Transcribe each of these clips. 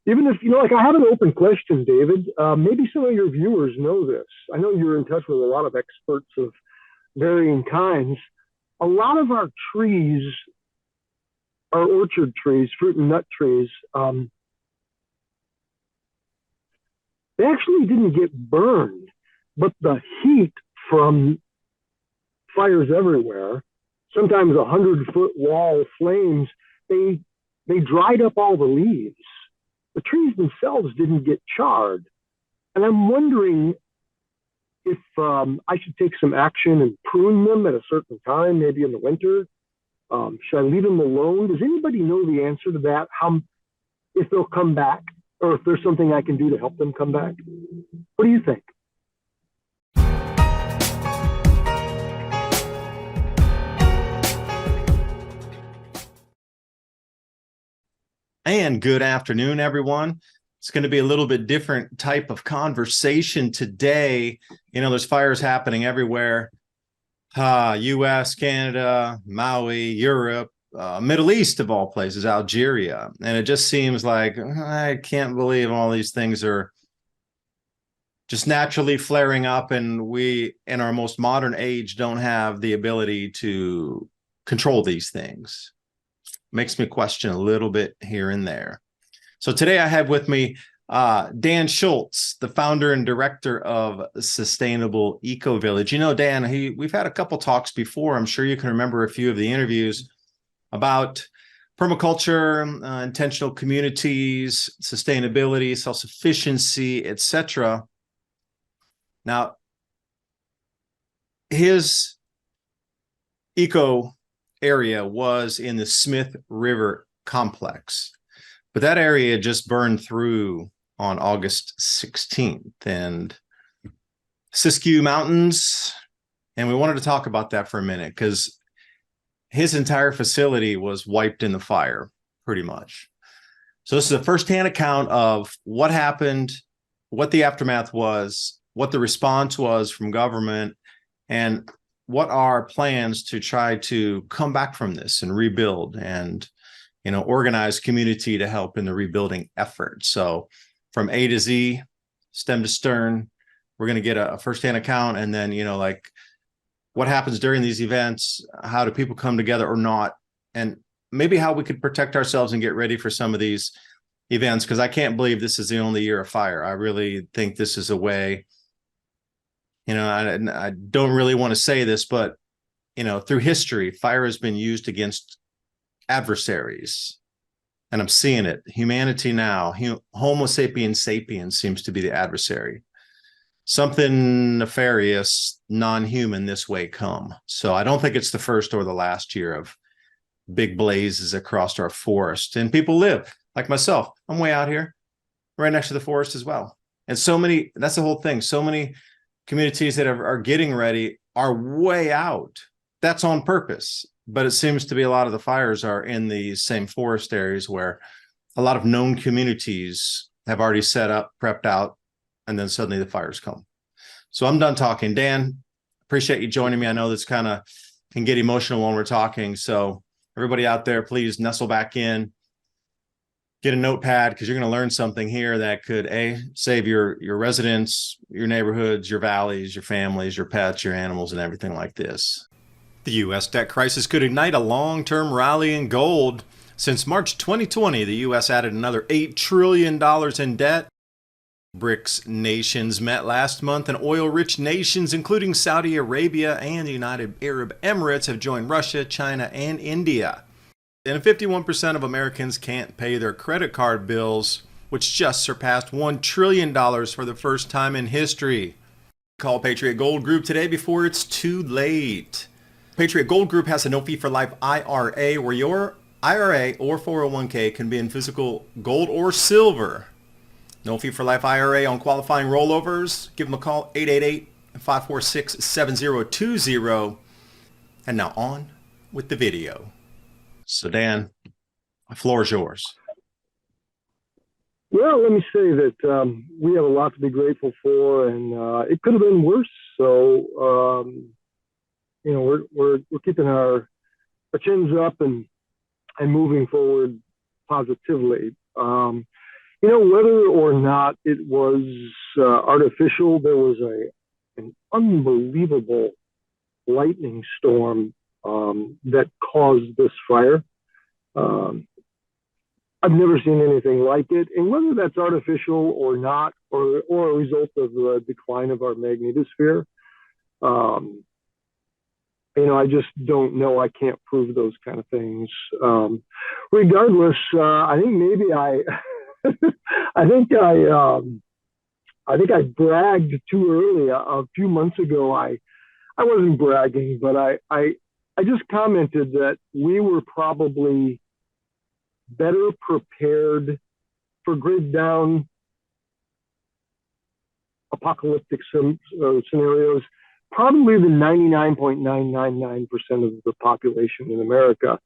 Even if, like I have an open question, David. Maybe some of your viewers know this. I know you're in touch with a lot of experts of varying kinds. A lot of our trees, our orchard trees, fruit and nut trees, they actually didn't get burned, but the heat from fires everywhere, sometimes 100-foot wall flames, they they dried up all the leaves. The trees themselves didn't get charred. And I'm wondering if I should take some action and prune them at a certain time, maybe in the winter. Should I leave them alone? Does anybody know the answer to that? How, if they'll come back, or if there's something I can do to help them come back? What do you think? And good afternoon, everyone. It's going to be a little bit different type of conversation today. There's fires happening everywhere. US, Canada, Maui, Europe, Middle East of all places, Algeria. And it just seems like I can't believe all these things are just naturally flaring up, and we, in our most modern age, don't have the ability to control these things. Makes me question a little bit here and there. So today I have with me Dan Schultz, the founder and director of Sustainable Eco Village. Dan, we've had a couple talks before. I'm sure you can remember a few of the interviews about permaculture, intentional communities, sustainability, self-sufficiency, etc. Now, his eco area was in the Smith River complex, but that area just burned through on August 16th, and Siskiyou Mountains. And we wanted to talk about that for a minute because his entire facility was wiped in the fire, pretty much. So this is a firsthand account of what happened, what the aftermath was, what the response was from government, and what are plans to try to come back from this and rebuild and, organize community to help in the rebuilding effort. So from A to Z, stem to stern, we're going to get a firsthand account. And then, what happens during these events, how do people come together or not, and maybe how we could protect ourselves and get ready for some of these events. Because I can't believe this is the only year of fire. I really think this is a way. I don't really want to say this, but, through history, fire has been used against adversaries. And I'm seeing it. Humanity now, Homo sapiens sapiens seems to be the adversary. Something nefarious, non-human this way come. So I don't think it's the first or the last year of big blazes across our forest. And people live, like myself. I'm way out here, right next to the forest as well. And that's the whole thing. So many communities that are getting ready are way out. That's on purpose. But it seems to be a lot of the fires are in these same forest areas where a lot of known communities have already set up, prepped out, and then suddenly the fires come. So I'm done talking. Dan, appreciate you joining me. I know this kind of can get emotional when we're talking. So everybody out there, please nestle back in. Get a notepad, because you're going to learn something here that could save your residents, your neighborhoods, your valleys, your families, your pets, your animals, and everything like this. The U.S. debt crisis could ignite a long-term rally in gold. Since March 2020, the U.S. added another $8 trillion in debt. BRICS nations met last month, and oil-rich nations, including Saudi Arabia and the United Arab Emirates, have joined Russia, China, and India. And 51% of Americans can't pay their credit card bills, which just surpassed $1 trillion for the first time in history. Call Patriot Gold Group today before it's too late. Patriot Gold Group has a no-fee-for-life IRA where your IRA or 401k can be in physical gold or silver. No fee-for-life IRA on qualifying rollovers. Give them a call, 888-546-7020. And now on with the video. So Dan, the floor is yours. Well, let me say that we have a lot to be grateful for, and it could have been worse. So, we're keeping our chins up and moving forward positively. Whether or not it was artificial, there was an unbelievable lightning storm that caused this fire. Um, I've never seen anything like it, and whether that's artificial or not, or a result of the decline of our magnetosphere, um, I just don't know. I can't prove those kind of things. Regardless, I think maybe I think I think I bragged too early. A few months ago, I wasn't bragging, but I just commented that we were probably better prepared for grid down apocalyptic scenarios, probably the 99.999% of the population in America.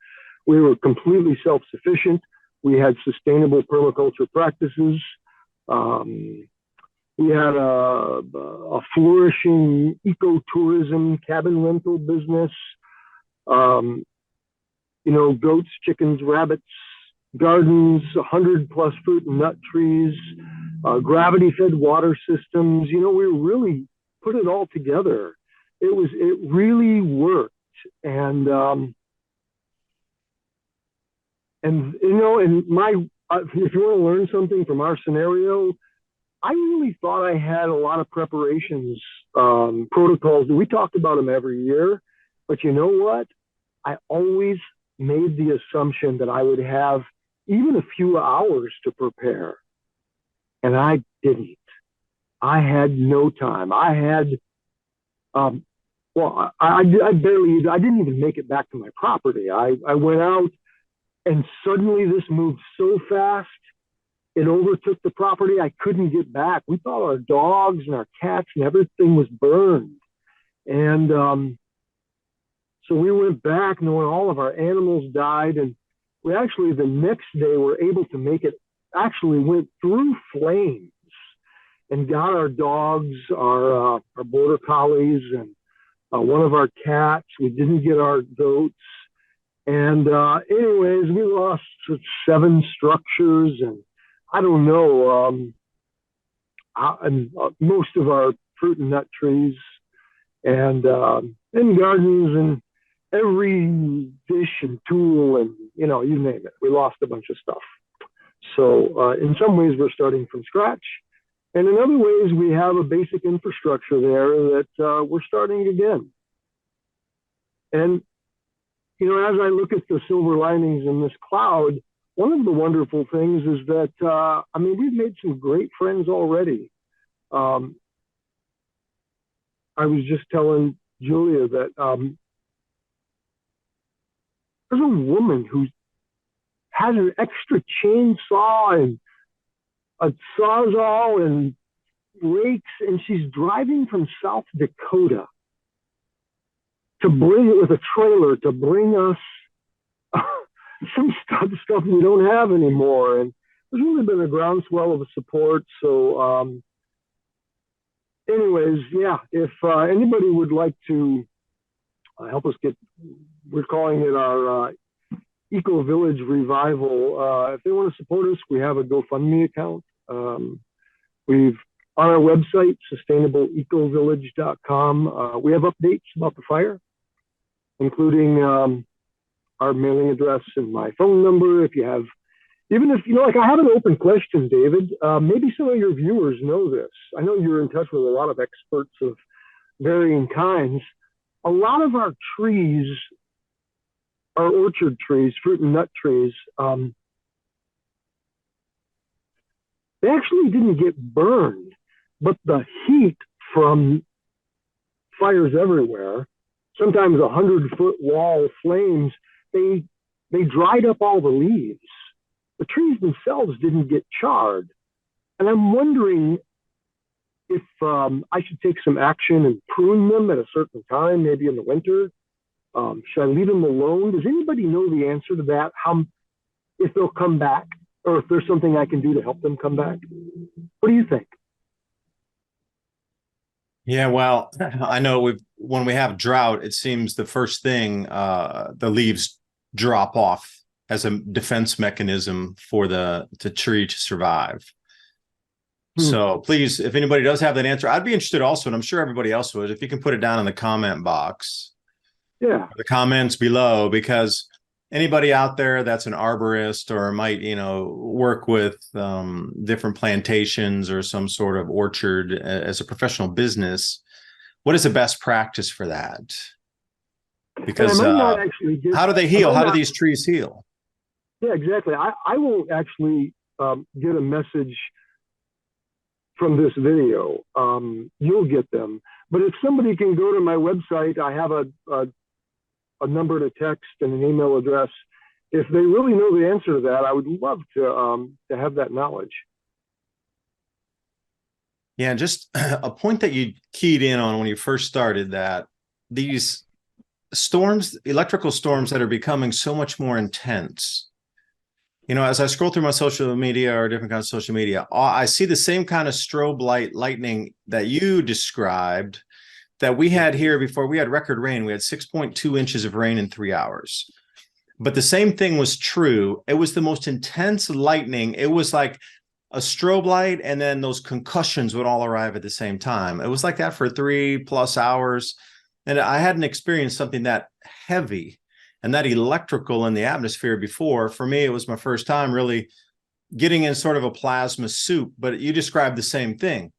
We were completely self-sufficient. We had sustainable permaculture practices. We had a flourishing ecotourism cabin rental business. Goats, chickens, rabbits, gardens, 100+ fruit and nut trees, gravity-fed water systems. We really put it all together. It really worked, and my if you want to learn something from our scenario, I really thought I had a lot of preparations, protocols. We talked about them every year, but you know what? I always made the assumption that I would have even a few hours to prepare, and I didn't. I had no time. I had, I didn't even make it back to my property. I went out, and suddenly this moved so fast, it overtook the property. I couldn't get back. We thought our dogs and our cats and everything was burned. And so we went back knowing all of our animals died. And we actually, the next day, were able to make it, actually went through flames and got our dogs, our border collies, and one of our cats. We didn't get our goats. And anyways, we lost 7 structures, and I don't know, most of our fruit and nut trees, and gardens, and every dish and tool, and you name it. We lost a bunch of stuff. So in some ways, we're starting from scratch, and in other ways, we have a basic infrastructure there that we're starting again. And as I look at the silver linings in this cloud, one of the wonderful things is that, we've made some great friends already. I was just telling Julia that there's a woman who has an extra chainsaw and a sawzall and rakes, and she's driving from South Dakota to bring it with a trailer to bring us some stuff we don't have anymore. And there's really been a groundswell of support. So anyways, yeah, if anybody would like to help us we're calling it our Eco Village Revival. If they want to support us, we have a GoFundMe account. We've on our website, sustainableecovillage.com. We have updates about the fire, including our mailing address and my phone number. If you have, even if, I have an open question, David. Maybe some of your viewers know this. I know you're in touch with a lot of experts of varying kinds. A lot of our trees, our orchard trees, fruit and nut trees, they actually didn't get burned, but the heat from fires everywhere, sometimes 100-foot wall flames, they dried up all the leaves. The trees themselves didn't get charred. And I'm wondering if I should take some action and prune them at a certain time, maybe in the winter. Should I leave them alone? Does anybody know the answer to that? If they'll come back, or if there's something I can do to help them come back? What do you think? Yeah, well, I know when we have drought, it seems the first thing the leaves drop off as a defense mechanism for the tree to survive. So please, if anybody does have that answer, I'd be interested also, and I'm sure everybody else would, if you can put it down in the comment box. Yeah. The comments below, because anybody out there that's an arborist or might, work with different plantations or some sort of orchard as a professional business, what is the best practice for that? Because how do they heal? How do these trees heal? Yeah, exactly. I won't actually get a message from this video. You'll get them. But if somebody can go to my website, I have a number to text and an email address. If they really know the answer to that, I would love to have that knowledge. Yeah, just a point that you keyed in on when you first started, that these storms, electrical storms that are becoming so much more intense. As I scroll through my social media or different kinds of social media, I see the same kind of strobe light lightning that you described that we had here before. We had record rain. We had 6.2 inches of rain in 3 hours. But the same thing was true. It was the most intense lightning. It was like a strobe light, and then those concussions would all arrive at the same time. It was like that for 3+ hours. And I hadn't experienced something that heavy and that electrical in the atmosphere before. For me, it was my first time really getting in sort of a plasma soup, but you described the same thing.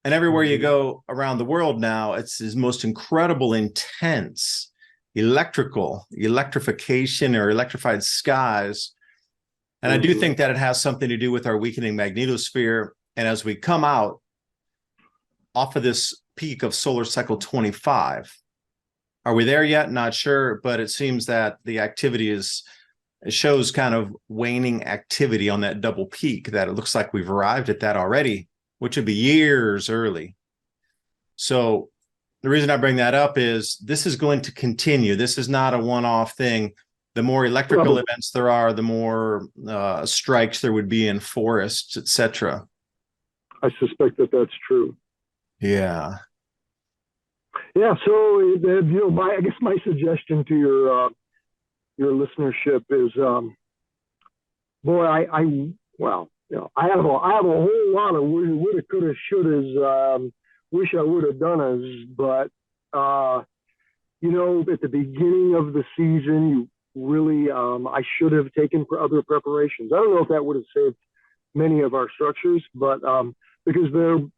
And everywhere you go around the world now, it's this most incredible, intense electrification or electrified skies. And I do think that it has something to do with our weakening magnetosphere. And as we come out off of this peak of solar cycle 25, are we there yet? Not sure, but it seems that the activity it shows kind of waning activity on that double peak, that it looks like we've arrived at that already, which would be years early. So the reason I bring that up is this is going to continue. This is not a one-off thing. The more electrical events there are, the more strikes there would be in forests, etc. I suspect that that's true. Yeah. Yeah. So, I guess my suggestion to your listenership is, I have a whole lot of woulda, coulda, shouldas, wish I would have done as, but at the beginning of the season, you really, I should have taken other preparations. I don't know if that would have saved many of our structures, but because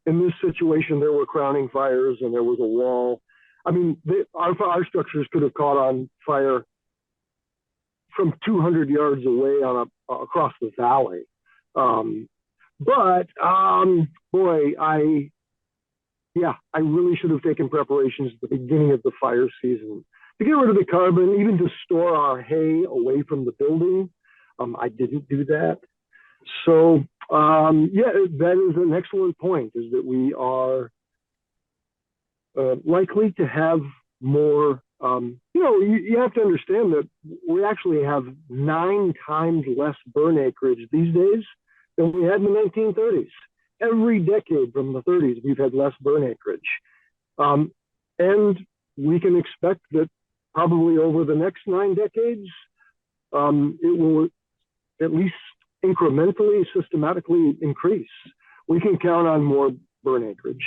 in this situation, there were crowning fires and there was a wall. I mean, our structures could have caught on fire from 200 yards away across the valley. I really should have taken preparations at the beginning of the fire season to get rid of the carbon, even to store our hay away from the building. I didn't do that. So, that is an excellent point, is that we are likely to have more. You have to understand that we actually have 9 times less burn acreage these days than we had in the 1930s. Every decade from the 30s, we've had less burn acreage. And we can expect that probably over the next 9 decades, it will at least incrementally, systematically increase. We can count on more burn acreage.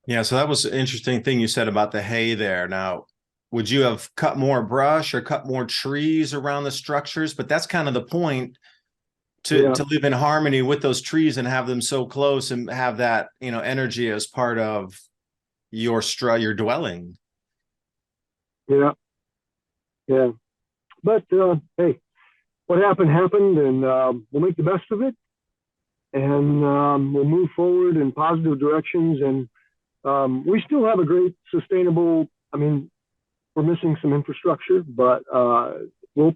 Yeah, so that was an interesting thing you said about the hay there. Now, would you have cut more brush or cut more trees around the structures? But that's kind of the point, to live in harmony with those trees and have them so close and have that, energy as part of your dwelling. Yeah. Yeah. But, hey, what happened, and we'll make the best of it. And we'll move forward in positive directions. And we still have a great sustainable, we're missing some infrastructure, but we're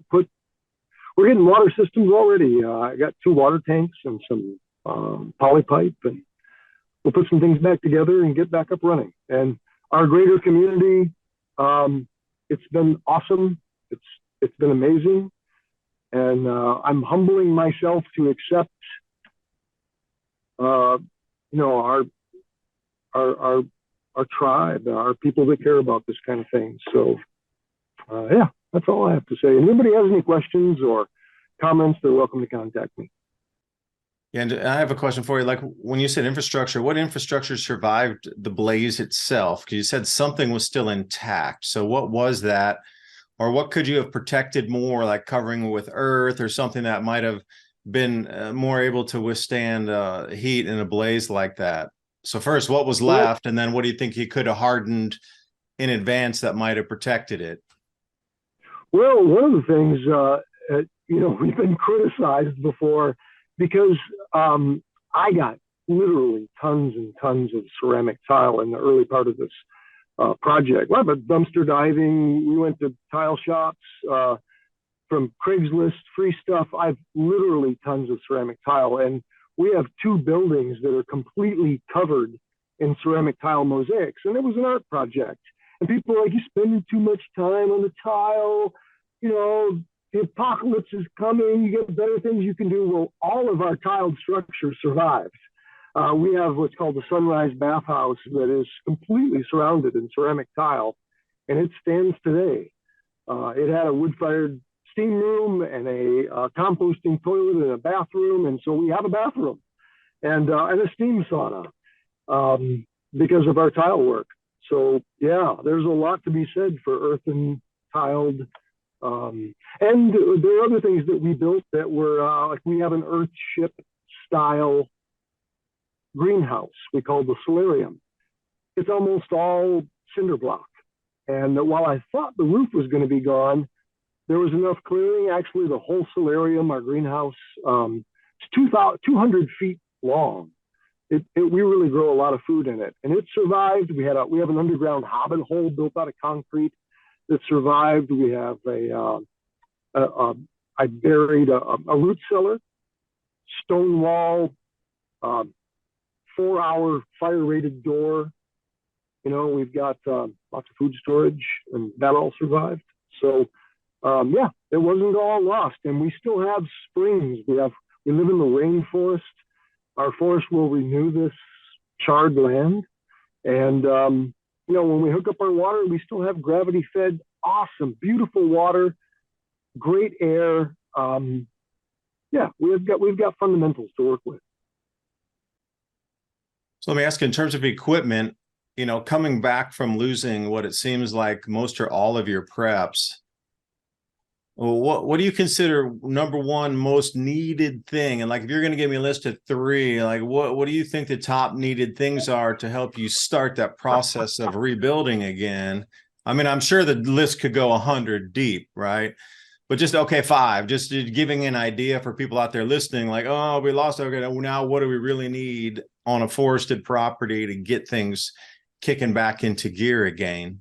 getting water systems already. I got 2 water tanks and some poly pipe, and we'll put some things back together and get back up running. And our greater community, it's been awesome. It's been amazing. And I'm humbling myself to accept, our tribe, our people that care about this kind of thing. So, That's all I have to say. And if anybody has any questions or comments, they're welcome to contact me. Yeah, and I have a question for you. Like when you said infrastructure, what infrastructure survived the blaze itself? Because you said something was still intact. So what was that? Or what could you have protected more, like covering with earth or something that might have been more able to withstand heat in a blaze like that? So first, what was left? And then what do you think you could have hardened in advance that might have protected it? Well, one of the things, we've been criticized before because I got literally tons and tons of ceramic tile in the early part of this project. A lot of dumpster diving. We went to tile shops from Craigslist, free stuff. I've literally tons of ceramic tile. And we have 2 buildings that are completely covered in ceramic tile mosaics. And it was an art project. And people are like, you're spending too much time on the tile. The apocalypse is coming. You get better things you can do. Well, all of our tiled structure survived. We have what's called the Sunrise Bathhouse that is completely surrounded in ceramic tile, and it stands today. It had a wood-fired steam room and a composting toilet and a bathroom, and so we have a bathroom and a steam sauna because of our tile work. So yeah, there's a lot to be said for earthen tiled. And there are other things that we built that were like we have an Earthship style greenhouse we call the solarium. It's almost all cinder block. And while I thought the roof was going to be gone, there was enough clearing. Actually, the whole solarium, our greenhouse, it's 200 feet long. We really grow a lot of food in it, and it survived. We have an underground hobbit hole built out of concrete that survived. We have I buried a root cellar, stone wall, 4-hour fire rated door. We've got lots of food storage, and that all survived. So yeah, it wasn't all lost, and we still have springs. We live in the rainforest. Our forest will renew this charred land, and when we hook up our water, we still have gravity fed, awesome, beautiful water, great air. Yeah, we've got fundamentals to work with. So let me ask you, in terms of equipment, coming back from losing what it seems like most or all of your preps, what do you consider number one most needed thing? And like, if you're going to give me a list of 3, like what do you think the top needed things are to help you start that process of rebuilding again? I mean, I'm sure the list could go 100 deep, right? But just, okay, 5, just giving an idea for people out there listening, like, oh, we lost. Okay, now what do we really need on a forested property to get things kicking back into gear again?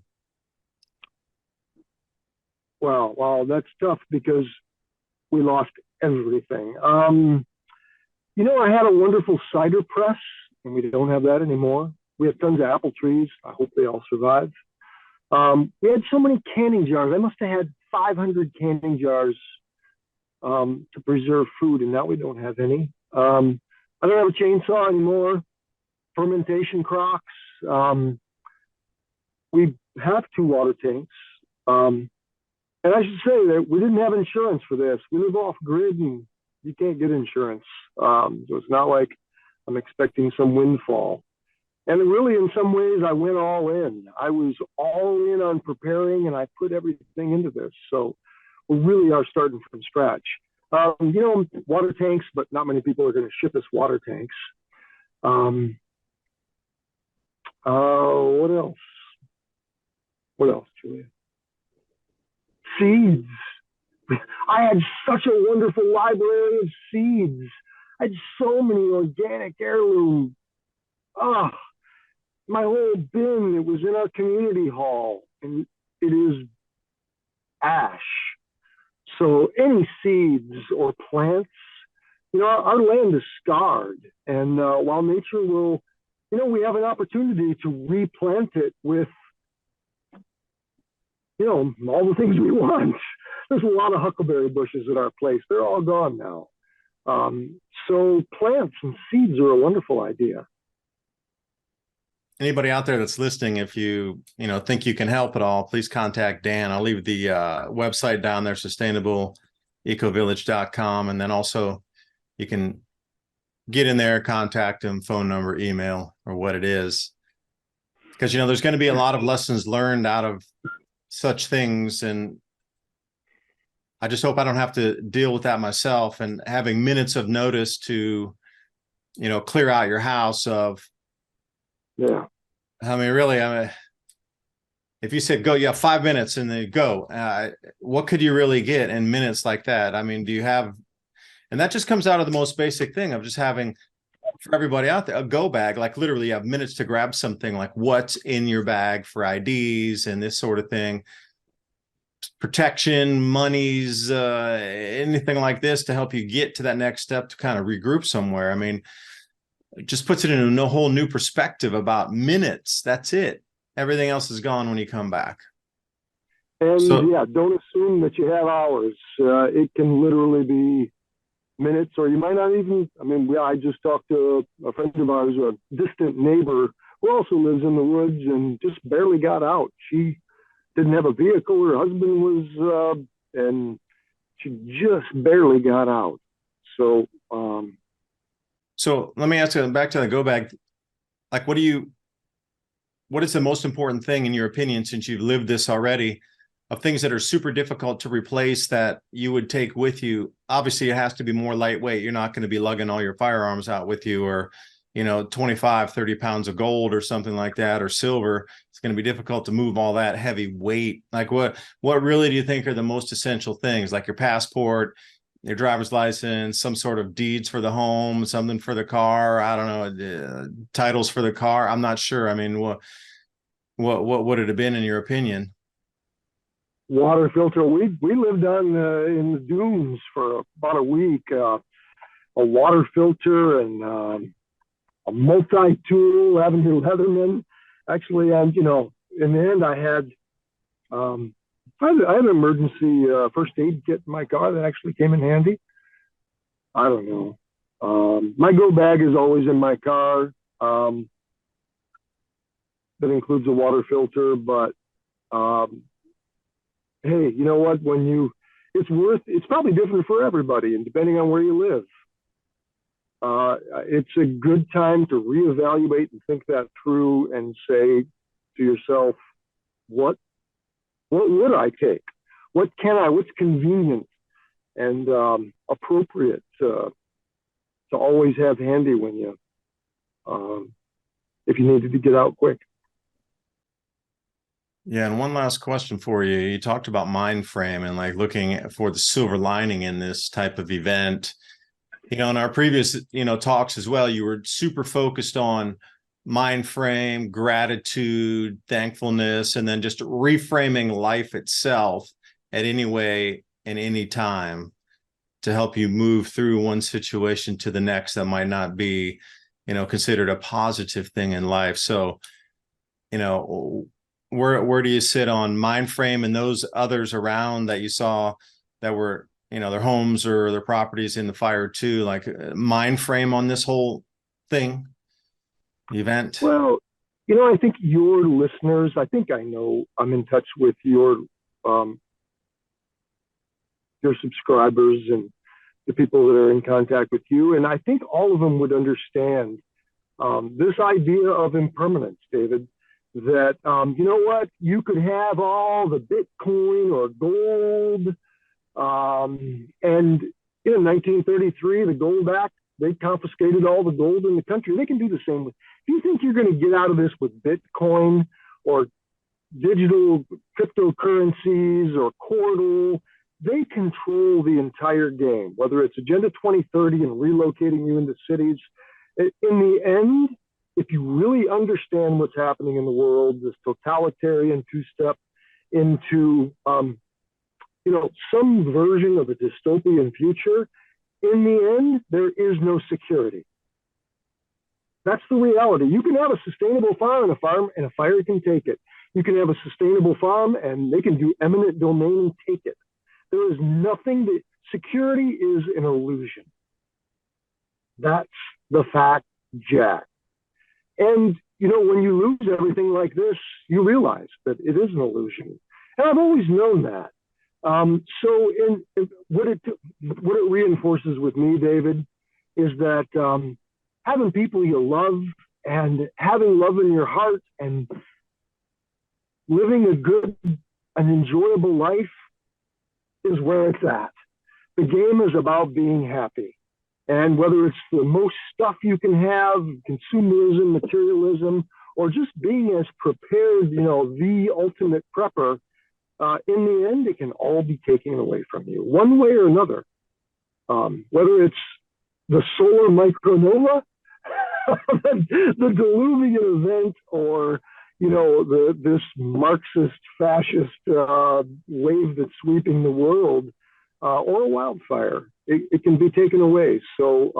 Well, that's tough because we lost everything. I had a wonderful cider press, and we don't have that anymore. We have tons of apple trees. I hope they all survive. We had so many canning jars. I must have had 500 canning jars to preserve food, and now we don't have any. I don't have a chainsaw anymore. Fermentation crocks. We have 2 water tanks. And I should say that we didn't have insurance for this. We live off grid, and you can't get insurance. So it's not like I'm expecting some windfall. And really, in some ways, I went all in. I was all in on preparing, and I put everything into this. So we really are starting from scratch. Water tanks, but not many people are going to ship us water tanks. What else? What else, Julia? Seeds. I had such a wonderful library of seeds. I had so many organic heirloom. My whole bin, it was in our community hall, and it is ash. So any seeds or plants, our land is scarred. And while nature will, we have an opportunity to replant it with all the things we want. There's a lot of huckleberry bushes at our place. They're all gone now. So plants and seeds are a wonderful idea. anybody out there that's listening, if you think you can help at all, please contact Dan. I'll leave the website down there, sustainableecovillage.com. And then also you can get in there, contact him, phone number, email, or what it is. Because, there's going to be a lot of lessons learned out of such things. And I just hope I don't have to deal with that myself, and having minutes of notice to, clear out your house of, Yeah. I mean, really, if you said go, you have 5 minutes and then go, what could you really get in minutes like that? I mean, do you have, and that just comes out of the most basic thing of just having, for everybody out there, a go bag. Like literally you have minutes to grab something, like what's in your bag for IDs and this sort of thing, protection, monies, anything like this to help you get to that next step to kind of regroup somewhere. I mean, it just puts it in a whole new perspective about minutes. That's it. Everything else is gone when you come back. And don't assume that you have hours. It can literally be minutes, or you might not even, I just talked to a friend of ours, a distant neighbor who also lives in the woods and just barely got out. She didn't have a vehicle. Her husband was, and she just barely got out. So, so let me ask you back to the go bag. Like, what is the most important thing in your opinion, since you've lived this already, of things that are super difficult to replace that you would take with you? Obviously it has to be more lightweight. You're not going to be lugging all your firearms out with you, or, 25, 30 pounds of gold or something like that, or silver. It's going to be difficult to move all that heavy weight. Like what really do you think are the most essential things? Like your passport, your driver's license, some sort of deeds for the home, something for the car. I don't know, titles for the car. I'm not sure. I mean, what would it have been in your opinion? Water filter. We lived on in the dunes for about a week. A water filter and a multi-tool, Avenue Leatherman. Actually, in the end, I had an emergency first aid kit in my car that actually came in handy. I don't know. My go bag is always in my car. That includes a water filter, but hey, you know what? It's probably different for everybody, and depending on where you live. It's a good time to reevaluate and think that through and say to yourself, what would I take? What's convenient and appropriate to always have handy when you, if you needed to get out quick. Yeah, and one last question for you. You talked about mind frame and like looking for the silver lining in this type of event. In our previous, talks as well, you were super focused on mind frame, gratitude, thankfulness, and then just reframing life itself at any way and any time to help you move through one situation to the next that might not be, considered a positive thing in life. So, where do you sit on mind frame and those others around that you saw that were, their homes or their properties in the fire too, like mind frame on this whole thing, event? Well, I think your listeners, I know I'm in touch with your subscribers and the people that are in contact with you. And I think all of them would understand this idea of impermanence, David, that, you could have all the Bitcoin or gold. And in 1933, the Gold Act, they confiscated all the gold in the country. They can do the same with, if you think you're going to get out of this with Bitcoin or digital cryptocurrencies or Cordal, they control the entire game, whether it's Agenda 2030 and relocating you into cities. In the end, if you really understand what's happening in the world, this totalitarian two-step into, some version of a dystopian future, in the end, there is no security. That's the reality. You can have a sustainable farm and a fire can take it. You can have a sustainable farm and they can do eminent domain and take it. There is nothing that security is an illusion. That's the fact, Jack. And, when you lose everything like this, you realize that it is an illusion. And I've always known that. What it reinforces with me, David, is that having people you love and having love in your heart and living a good and enjoyable life is where it's at. The game is about being happy. And whether it's the most stuff you can have, consumerism, materialism, or just being as prepared, the ultimate prepper, in the end, it can all be taken away from you, one way or another. Whether it's the solar micronova, the diluvian event, or this Marxist fascist wave that's sweeping the world, or a wildfire, it can be taken away. So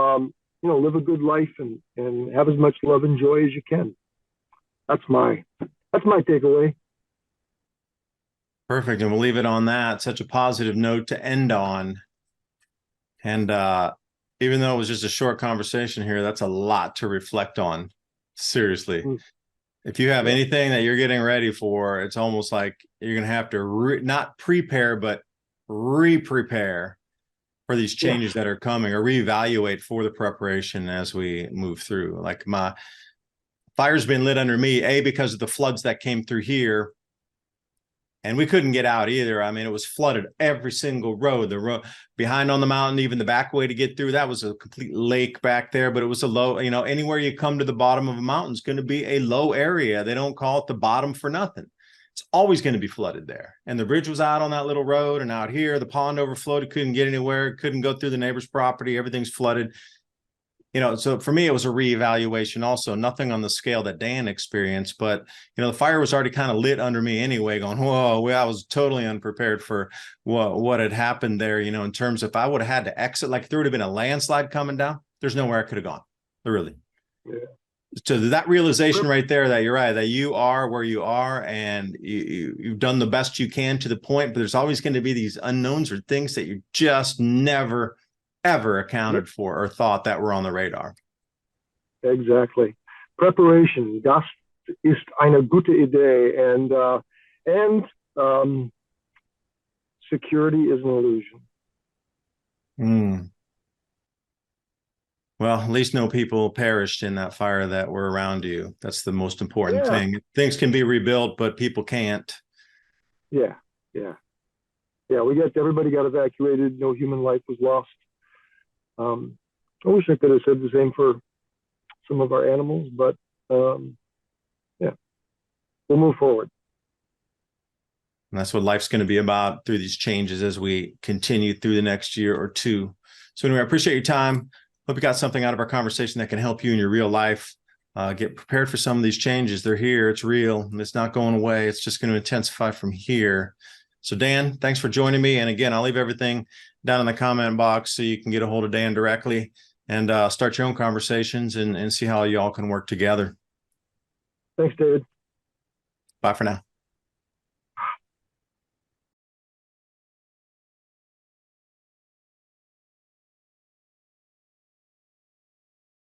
live a good life and have as much love and joy as you can. That's my takeaway. Perfect. And we'll leave it on that. Such a positive note to end on. And even though it was just a short conversation here, that's a lot to reflect on. Seriously. If you have anything that you're getting ready for, it's almost like you're going to have to not prepare, but re-prepare for these changes that are coming, or reevaluate for the preparation as we move through. Like my fire's been lit under me, because of the floods that came through here. And we couldn't get out either. I mean, it was flooded every single road. The road behind on the mountain, even the back way to get through, that was a complete lake back there. But it was a low, anywhere you come to the bottom of a mountain is going to be a low area. They don't call it the bottom for nothing. It's always going to be flooded there. And the bridge was out on that little road, and out here, the pond overflowed. It couldn't get anywhere. Couldn't go through the neighbor's property. Everything's flooded. So for me, it was a reevaluation also, nothing on the scale that Dan experienced, but, the fire was already kind of lit under me anyway, going, whoa, I was totally unprepared for what had happened there, in terms of if I would have had to exit, like if there would have been a landslide coming down, there's nowhere I could have gone, really. Yeah. So that realization right there, that you're right, that you are where you are, and you've done the best you can to the point, but there's always going to be these unknowns or things that you just never ever accounted for or thought that were on the radar. Exactly. Preparation, das ist eine gute Idee, and security is an illusion. Well, at least no people perished in that fire that were around you. That's the most important thing. Things can be rebuilt, but people can't. Yeah. Everybody got evacuated. No human life was lost. I wish I could have said the same for some of our animals, but we'll move forward. And that's what life's going to be about through these changes as we continue through the next year or two. So anyway, I appreciate your time. Hope you got something out of our conversation that can help you in your real life. Get prepared for some of these changes. They're here. It's real. And it's not going away. It's just going to intensify from here. So Dan, thanks for joining me. And again, I'll leave everything down in the comment box so you can get a hold of Dan directly and start your own conversations and see how y'all can work together. Thanks, David. Bye for now.